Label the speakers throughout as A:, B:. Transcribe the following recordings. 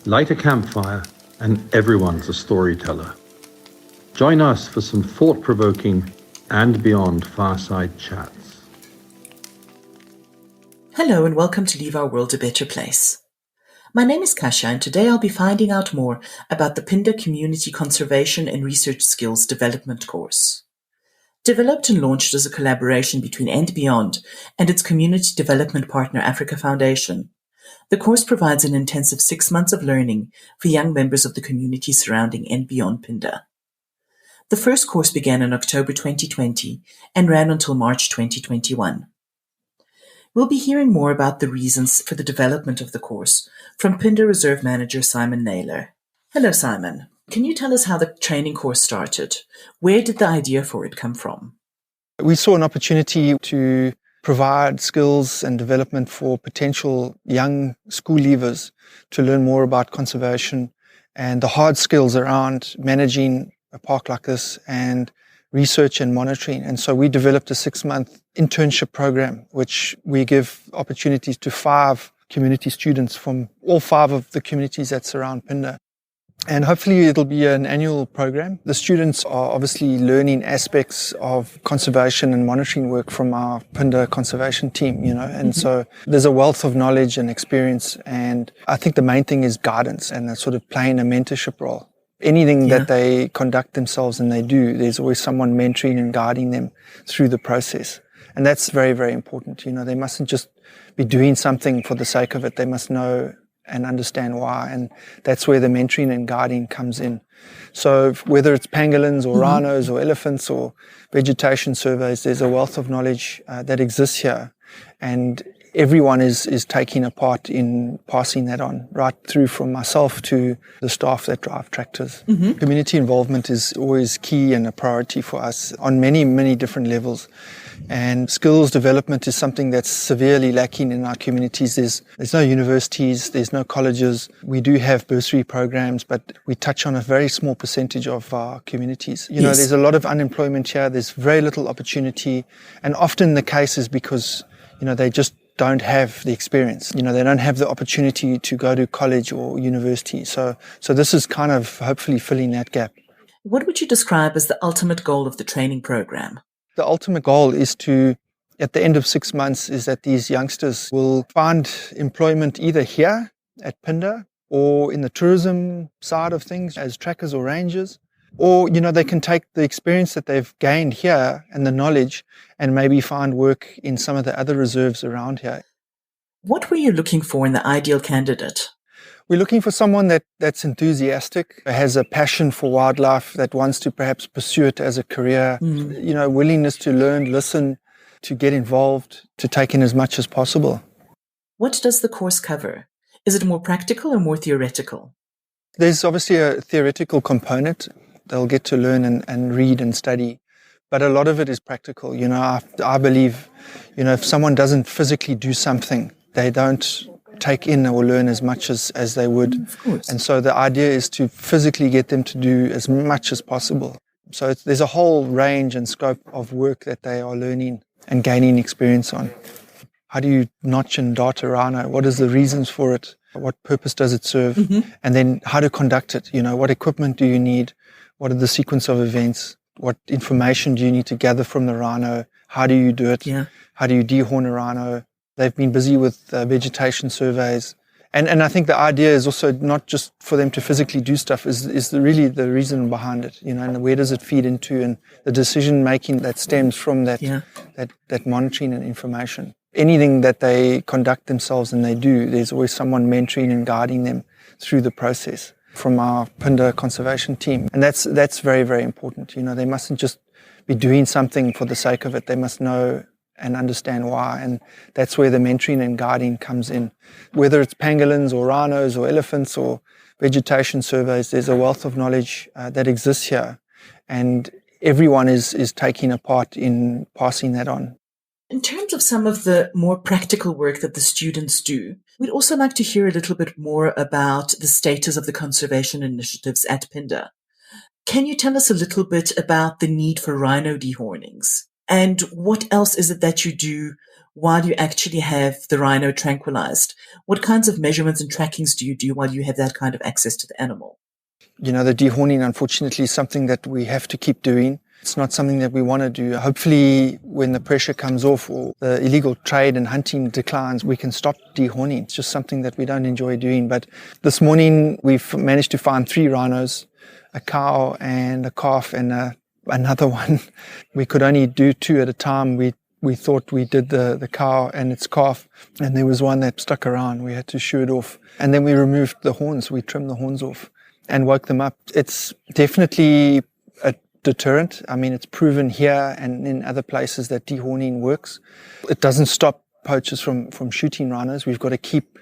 A: Light a campfire and everyone's a storyteller. Join us for some thought-provoking and beyond fireside chats.
B: Hello and welcome to Leave Our World a Better Place. My name is Kasia and today I'll be finding out more about the Phinda Community Conservation and Research Skills Development course. Developed and launched as a collaboration between And Beyond and its community development partner Africa Foundation, the course provides an intensive 6 months of learning for young members of the community surrounding And Beyond Phinda. The first course began in October 2020 and ran until March 2021. We'll be hearing more about the reasons for the development of the course from Phinda Reserve Manager Simon Naylor. Hello, Simon. Can you tell us how the training course started? Where did the idea for it come from?
C: We saw an opportunity to provide skills and development for potential young school leavers to learn more about conservation and the hard skills around managing a park like this and research and monitoring. And so we developed a 6-month internship program, which we give opportunities to 5 community students from all 5 of the communities that surround Phinda. And hopefully it'll be an annual program. The students are obviously learning aspects of conservation and monitoring work from our Phinda conservation team, and so there's a wealth of knowledge and experience. And I think the main thing is guidance and sort of playing a mentorship role. Anything that they conduct themselves and they do, there's always someone mentoring and guiding them through the process. And that's very, very important. They mustn't just be doing something for the sake of it. They must know and understand why. And that's where the mentoring and guiding comes in. So whether it's pangolins or rhinos or elephants or vegetation surveys, there's a wealth of knowledge that exists here. And everyone is taking a part in passing that on, right through from myself to the staff that drive tractors. Community involvement is always key and a priority for us on many, many different levels. And skills development is something that's severely lacking in our communities. There's no universities, there's no colleges. We do have bursary programs, but we touch on a very small percentage of our communities. There's a lot of unemployment here, there's very little opportunity, and often the case is because, they just don't have the experience. They don't have the opportunity to go to college or university. So this is kind of hopefully filling that gap.
B: What would you describe as the ultimate goal of the training program?
C: The ultimate goal is at the end of 6 months, is that these youngsters will find employment either here at Phinda or in the tourism side of things as trackers or rangers. Or, they can take the experience that they've gained here and the knowledge and maybe find work in some of the other reserves around here.
B: What were you looking for in the ideal candidate?
C: We're looking for someone that's enthusiastic, has a passion for wildlife, that wants to perhaps pursue it as a career, willingness to learn, listen, to get involved, to take in as much as possible.
B: What does the course cover? Is it more practical or more theoretical?
C: There's obviously a theoretical component. They'll get to learn and read and study, but a lot of it is practical. I believe, if someone doesn't physically do something, they don't take in or learn as much as they would.
B: Of course.
C: And so the idea is to physically get them to do as much as possible. So there's a whole range and scope of work that they are learning and gaining experience on. How do you notch and dart a rhino? What is the reasons for it? What purpose does it serve? And then how to conduct it? What equipment do you need? What are the sequence of events? What information do you need to gather from the rhino? How do you do it? How do you dehorn a rhino? They've been busy with vegetation surveys. And I think the idea is also not just for them to physically do stuff, is really the reason behind it, and where does it feed into, and the decision making that stems from that monitoring and information. Anything that they conduct themselves and they do, there's always someone mentoring and guiding them through the process from our Phinda conservation team. And that's very, very important. They mustn't just be doing something for the sake of it. They must know and understand why. And that's where the mentoring and guiding comes in. Whether it's pangolins or rhinos or elephants or vegetation surveys, there's a wealth of knowledge that exists here. And everyone is taking a part in passing that on.
B: In terms of some of the more practical work that the students do, we'd also like to hear a little bit more about the status of the conservation initiatives at Phinda. Can you tell us a little bit about the need for rhino dehornings? And what else is it that you do while you actually have the rhino tranquilized? What kinds of measurements and trackings do you do while you have that kind of access to the animal?
C: The dehorning, unfortunately, is something that we have to keep doing. It's not something that we want to do. Hopefully, when the pressure comes off or the illegal trade and hunting declines, we can stop dehorning. It's just something that we don't enjoy doing. But this morning, we've managed to find 3 rhinos, a cow and a calf and another one. We could only do 2 at a time. We thought we did the cow and its calf, and there was one that stuck around. We had to shoo it off. And then we removed the horns. We trimmed the horns off and woke them up. It's definitely a deterrent. I mean, it's proven here and in other places that dehorning works. It doesn't stop poachers from shooting rhinos. We've got to keep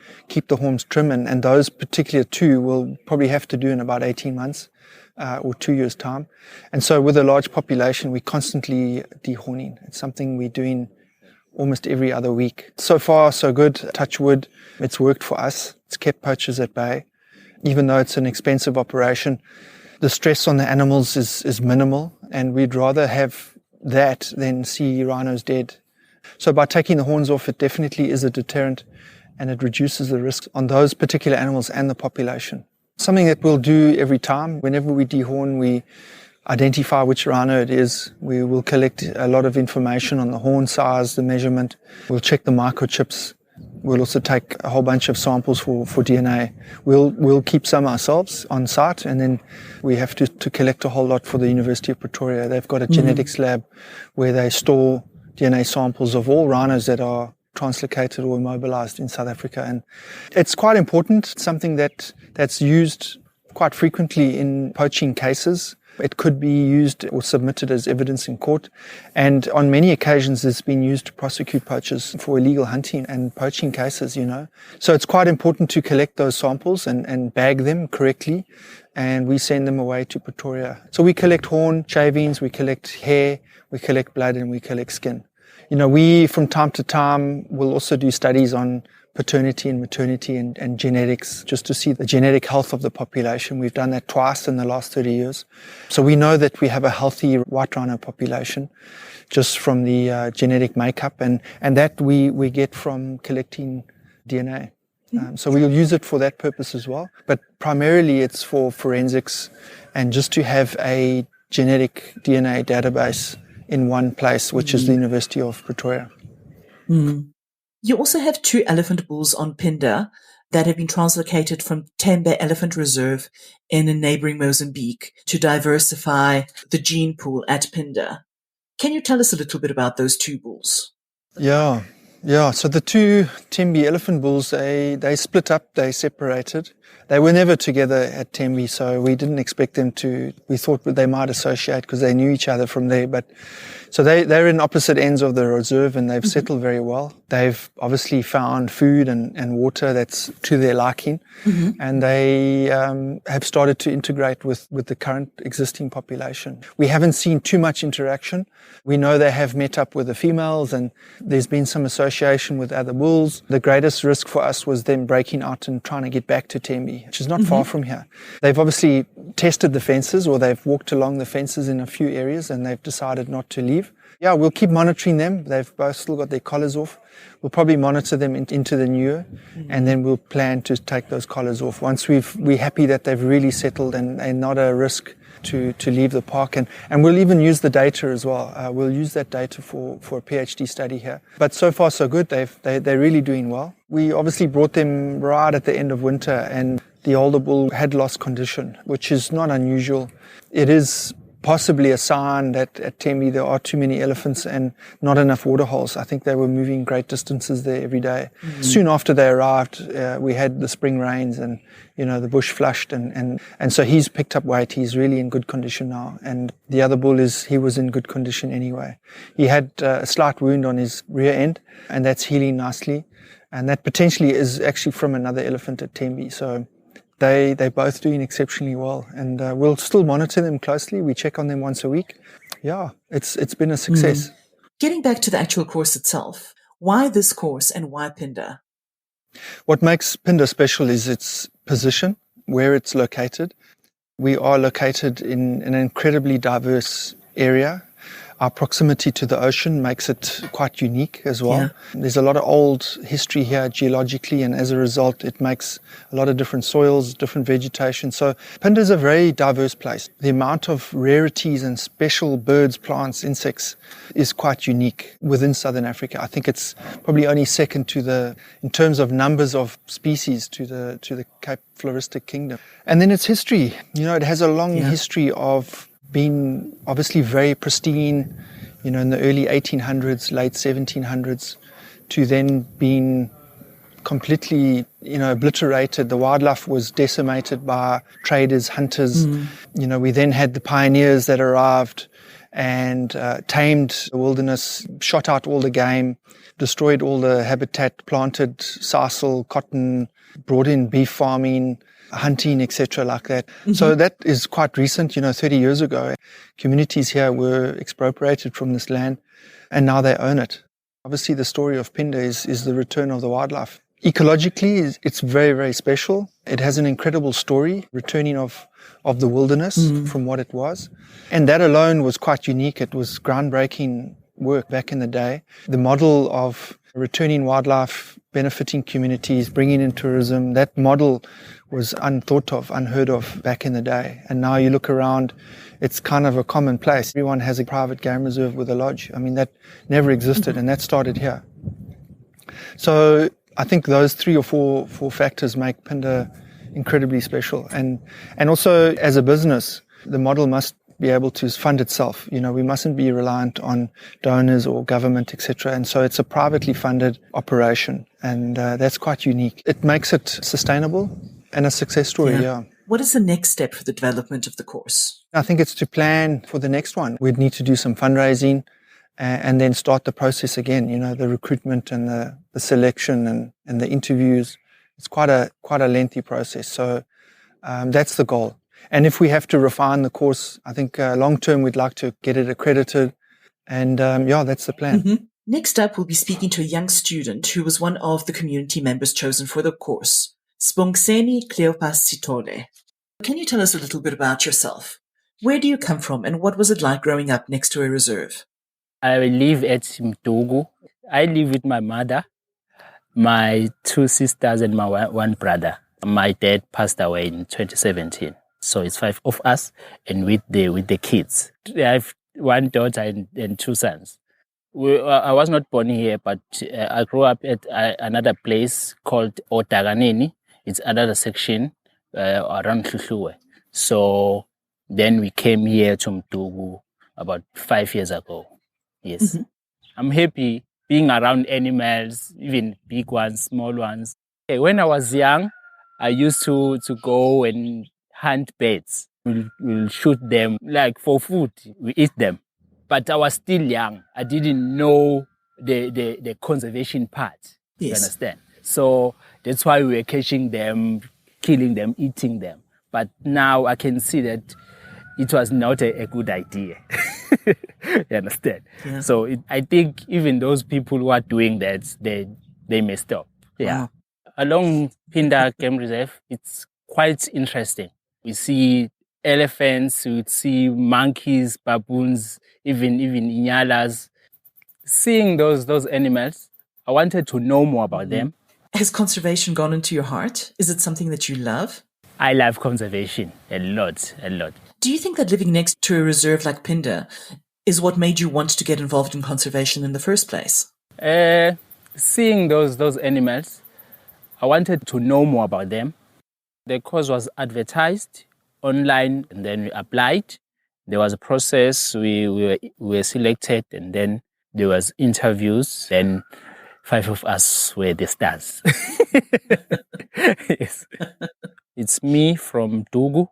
C: the horns trim, and those particular 2 we'll probably have to do in about 18 months or 2 years' time. And so with a large population, we're constantly dehorning. It's something we're doing almost every other week. So far, so good. Touch wood. It's worked for us. It's kept poachers at bay. Even though it's an expensive operation, the stress on the animals is minimal, and we'd rather have that than see rhinos dead. So by taking the horns off, it definitely is a deterrent, and it reduces the risk on those particular animals and the population. Something that we'll do every time. Whenever we dehorn, we identify which rhino it is. We will collect a lot of information on the horn size, the measurement. We'll check the microchips. We'll also take a whole bunch of samples for DNA. We'll keep some ourselves on site, and then we have to collect a whole lot for the University of Pretoria. They've got a genetics lab where they store DNA samples of all rhinos that are translocated or immobilized in South Africa. And it's quite important, something that's used quite frequently in poaching cases. It could be used or submitted as evidence in court. And on many occasions, it's been used to prosecute poachers for illegal hunting and poaching cases, So it's quite important to collect those samples and bag them correctly. And we send them away to Pretoria. So we collect horn shavings, we collect hair, we collect blood, and we collect skin. We, from time to time, will also do studies on paternity and maternity and genetics, just to see the genetic health of the population. We've done that twice in the last 30 years. So we know that we have a healthy white rhino population just from the genetic makeup, and that we get from collecting DNA. So we'll use it for that purpose as well. But primarily it's for forensics and just to have a genetic DNA database in one place, which is the University of Pretoria.
B: You also have 2 elephant bulls on Phinda that have been translocated from Tembe Elephant Reserve in a neighboring Mozambique to diversify the gene pool at Phinda. Can you tell us a little bit about those 2 bulls?
C: Yeah. So the 2 Tembe elephant bulls, they split up, they separated. They were never together at Tembe, so we didn't expect them to. We thought they might associate because they knew each other from there. But so they're in opposite ends of the reserve, and they've settled very well. They've obviously found food and water that's to their liking, and they have started to integrate with the current existing population. We haven't seen too much interaction. We know they have met up with the females, and there's been some association with other bulls. The greatest risk for us was them breaking out and trying to get back to Tembe, which is not far from here. They've obviously tested the fences, or they've walked along the fences in a few areas, and they've decided not to leave. Yeah, we'll keep monitoring them. They've both still got their collars off. We'll probably monitor them into the new year, and then we'll plan to take those collars off once we're happy that they've really settled and not a risk to leave the park. And we'll even use the data as well. We'll use that data for a PhD study here. But so far so good. They're really doing well. We obviously brought them right at the end of winter, and the older bull had lost condition, which is not unusual. It is possibly a sign that at Tembe there are too many elephants and not enough water holes. I think they were moving great distances there every day. Soon after they arrived, we had the spring rains, and the bush flushed, and so he's picked up weight. He's really in good condition now. And the other bull he was in good condition anyway. He had a slight wound on his rear end, and that's healing nicely. And that potentially is actually from another elephant at Tembe. So they're both doing exceptionally well, and we'll still monitor them closely. We check on them once a week. Yeah, it's been a success.
B: Getting back to the actual course itself, why this course and why Phinda?
C: What makes Phinda special is its position, where it's located. We are located in an incredibly diverse area. Our proximity to the ocean makes it quite unique as well.
B: Yeah.
C: There's a lot of old history here geologically, and as a result, it makes a lot of different soils, different vegetation. So Phinda is a very diverse place. The amount of rarities and special birds, plants, insects is quite unique within Southern Africa. I think it's probably only second in terms of numbers of species to the Cape Floristic Kingdom. And then its history. It has a long history of being obviously very pristine, in the early 1800s, late 1700s, to then being completely, obliterated. The wildlife was decimated by traders, hunters. We then had the pioneers that arrived and tamed the wilderness, shot out all the game, destroyed all the habitat, planted sisal, cotton, brought in beef farming, hunting, etc., like that. So that is quite recent, 30 years ago. Communities here were expropriated from this land and now they own it. Obviously, the story of Phinda is the return of the wildlife. Ecologically, it's very, very special. It has an incredible story, returning of the wilderness from what it was. And that alone was quite unique. It was groundbreaking work back in the day. The model of returning wildlife, benefiting communities, bringing in tourism, that model was unthought of, unheard of back in the day. And now you look around, it's kind of a commonplace. Everyone has a private game reserve with a lodge. I mean, that never existed, and that started here. So I think those 3 or 4 factors make Phinda incredibly special. And also, as a business, the model must be able to fund itself. We mustn't be reliant on donors or government, etc. And so it's a privately funded operation, and that's quite unique. It makes it sustainable and a success story, yeah.
B: What is the next step for the development of the course?
C: I think it's to plan for the next one. We'd need to do some fundraising and then start the process again, the recruitment and the selection and the interviews. It's quite a lengthy process. So that's the goal. And if we have to refine the course, I think long term we'd like to get it accredited. And that's the plan.
B: Next up, we'll be speaking to a young student who was one of the community members chosen for the course, Sibongiseni Sithole. Can you tell us a little bit about yourself? Where do you come from and what was it like growing up next to a reserve?
D: I live at Mtugu. I live with my mother, my 2 sisters and my 1 brother. My dad passed away in 2017. So it's 5 of us and with the kids. I have 1 daughter and 2 sons. I was not born here, but I grew up at another place called Otaganeni. It's another section around Hluhluwe. So then we came here to Mtugu about 5 years ago. Yes. I'm happy being around animals, even big ones, small ones. When I was young, I used to go and hunt birds. We'll shoot them like for food. We eat them. But I was still young. I didn't know the conservation part.
B: Yes.
D: You understand? So that's why we were catching them, killing them, eating them. But now I can see that it was not a good idea. You understand? Yeah. So I think even those people who are doing that, they may stop. Yeah. Wow. Along Phinda Game Reserve, it's quite interesting. We see elephants, we see monkeys, baboons, even inyalas. Seeing those animals, I wanted to know more about them.
B: Has conservation gone into your heart? Is it something that you love?
D: I love conservation a lot.
B: Do you think that living next to a reserve like Phinda is what made you want to get involved in conservation in the first place?
D: Seeing those animals, I wanted to know more about them. The course was advertised online, and then we applied. There was a process. We were selected, and then there was interviews. Then 5 of us were the stars. Yes. It's me from Dugu,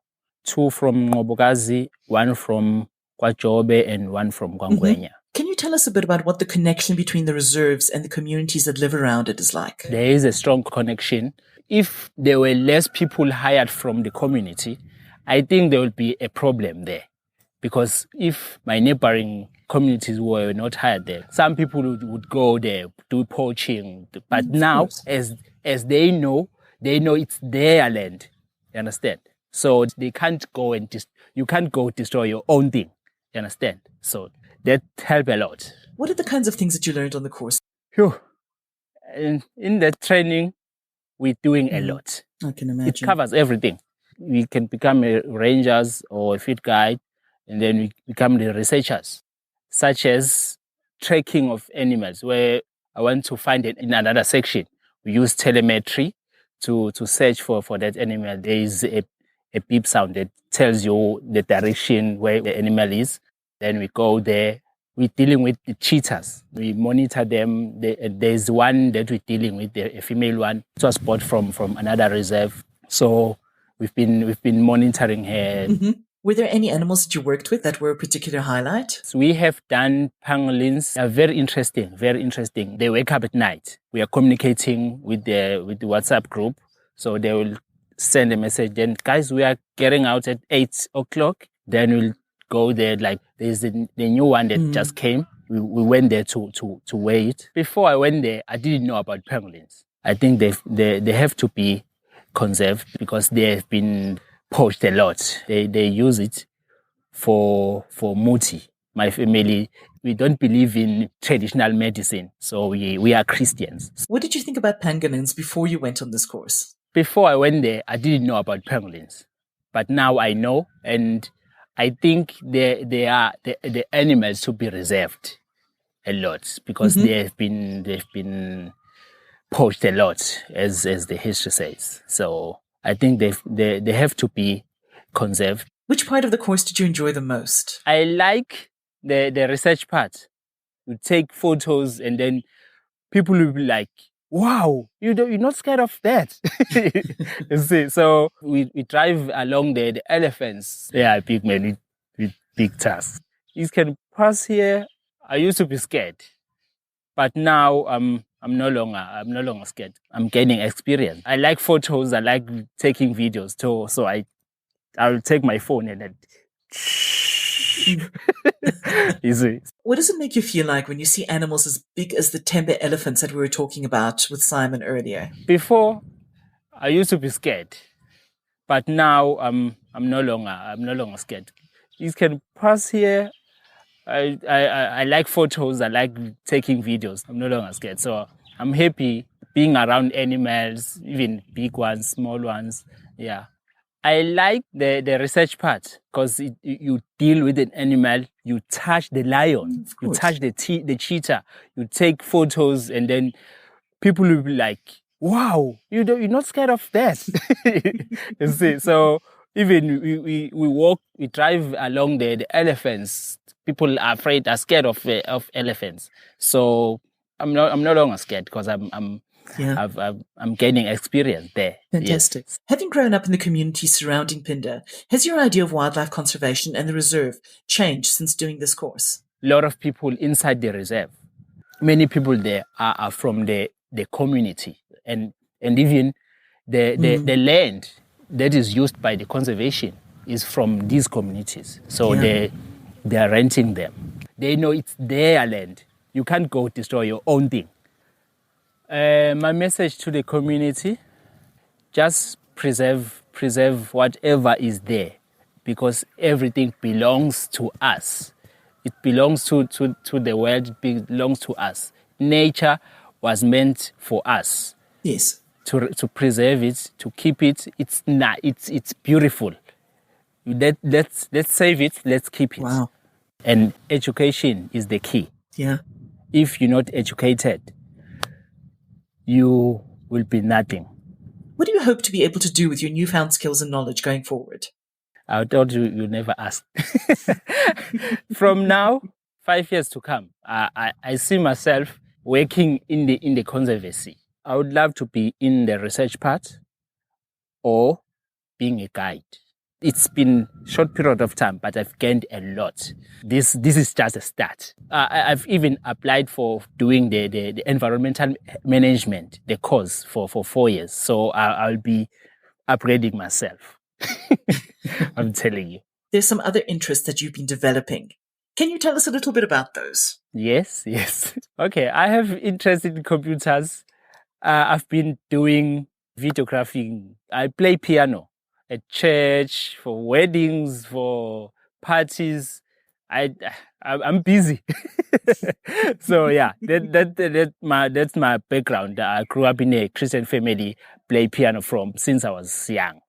D: 2 from Ngobokazi, 1 from Kwajobe, and 1 from Gwangwenya.
B: Can you tell us a bit about what the connection between the reserves and the communities that live around it is like?
D: There is a strong connection. If there were less people hired from the community, I think there would be a problem there. Because if my neighboring communities were not hired there, some people would go there, do poaching. But now, as they know it's their land. You understand? So they can't go and you can't go destroy your own thing. You understand? So that help a lot.
B: What are the kinds of things that you learned on the course?
D: Phew. And in that training, we're doing a lot.
B: I can
D: It
B: imagine.
D: covers everything. We can become a rangers or a field guide, and then we become the researchers, such as tracking of animals, where I want to find it in another section. We use telemetry to search for that animal. There is a beep sound that tells you the direction where the animal is. Then we go there. We're dealing with the cheetahs. We monitor them. There's one that we're dealing with, a female one. It was bought from another reserve. So we've been monitoring her.
B: Mm-hmm. Were there any animals that you worked with that were a particular highlight?
D: So we have done pangolins. They're very interesting, very interesting. They wake up at night. We are communicating with the WhatsApp group. So they will send a message. Then, guys, we are getting out at 8 o'clock. Then we'll go there. Like, there's the new one that just came. We went there to weigh it. Before I went there, I didn't know about pangolins. I think they have to be conserved because they have been poached a lot. They use it for muti. My family, we don't believe in traditional medicine, so we are Christians.
B: What did you think about pangolins before you went on this course?
D: Before I went there, I didn't know about pangolins, but now I know, and I think they are the animals to be reserved a lot because they've been poached a lot, as the history says. So I think they have to be conserved.
B: Which part of the course did you enjoy the most?
D: I like the research part. You take photos and then people will be like, wow, you're not scared of that. You see, so we drive along the elephants. They are big men with big tusks. You can pass here. I used to be scared, but now I'm no longer scared. I'm gaining experience. I like photos. I like taking videos too. So I'll take my phone and then. You see.
B: What does it make you feel like when you see animals as big as the Tembe elephants that we were talking about with Simon earlier?
D: Before, I used to be scared, but now I'm no longer scared. You can pass here. I like photos. I like taking videos. I'm no longer scared. So I'm happy being around animals, even big ones, small ones. Yeah. I like the research part because you deal with an animal, you touch the lion, you touch the cheetah, you take photos, and then people will be like, wow, you're not scared of that. You see, so even we walk, we drive along the elephants. People are scared of elephants. So I'm no longer scared because I'm gaining experience there.
B: Fantastic. Yes. Having grown up in the community surrounding Phinda, has your idea of wildlife conservation and the reserve changed since doing this course?
D: A lot of people inside the reserve. Many people there are from the community, and even the land that is used by the conservation is from these communities. So they are renting them. They know it's their land. You can't go destroy your own thing. My message to the community, just preserve whatever is there because everything belongs to us. It belongs to the world, it belongs to us. Nature was meant for us.
B: Yes.
D: To preserve it, to keep it. It's beautiful. Let's save it, let's keep it.
B: Wow.
D: And education is the key.
B: Yeah.
D: If you're not educated, you will be nothing.
B: What do you hope to be able to do with your newfound skills and knowledge going forward?
D: I thought you never asked. From now, 5 years to come, I see myself working in the conservancy. I would love to be in the research part or being a guide. It's been a short period of time, but I've gained a lot. This is just a start. I've even applied for doing the environmental management, the course for 4 years. So I'll be upgrading myself. I'm telling you.
B: There's some other interests that you've been developing. Can you tell us a little bit about those?
D: Yes. Okay, I have interest in computers. I've been doing videography. I play piano at church, for weddings, for parties. I I'm busy. So yeah, that's my background. I grew up in a Christian family, play piano since I was young.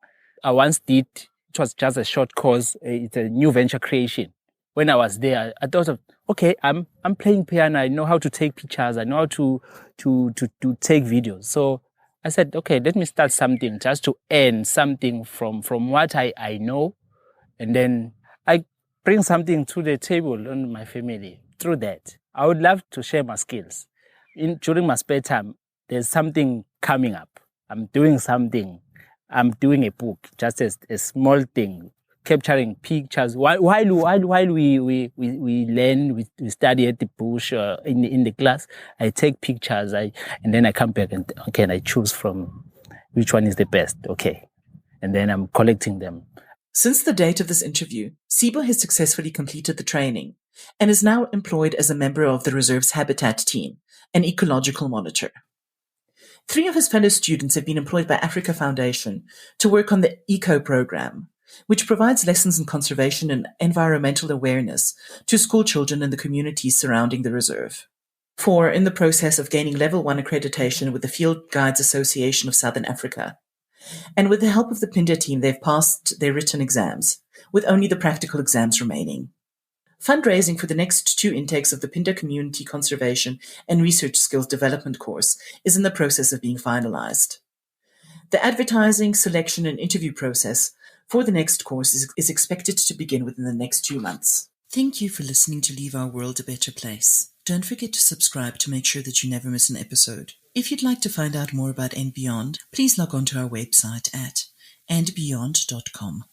D: I once did, it was just a short course. It's a new venture creation. When I was there, I thought of, okay, I'm playing piano. I know how to take pictures. I know how to take videos. So I said, okay, let me start something just to earn something from what I know. And then I bring something to the table on my family through that. I would love to share my skills. During my spare time, there's something coming up. I'm doing something. I'm doing a book, just as a small thing, capturing pictures. While we learn, we study at the bush in the class, I take pictures. And then I come back and I choose from which one is the best. Okay, and then I'm collecting them.
B: Since the date of this interview, Sibo has successfully completed the training and is now employed as a member of the reserve's habitat team, an ecological monitor. 3 of his fellow students have been employed by Africa Foundation to work on the ECO program, which provides lessons in conservation and environmental awareness to school children in the communities surrounding the reserve. 4 in the process of gaining Level 1 accreditation with the Field Guides Association of Southern Africa. And with the help of the Phinda team, they've passed their written exams, with only the practical exams remaining. Fundraising for the next 2 intakes of the Phinda Community Conservation and Research Skills Development course is in the process of being finalized. The advertising, selection, and interview process for the next course is expected to begin within the next 2 months. Thank you for listening to Leave Our World a Better Place. Don't forget to subscribe to make sure that you never miss an episode. If you'd like to find out more about And Beyond, please log on to our website at andbeyond.com.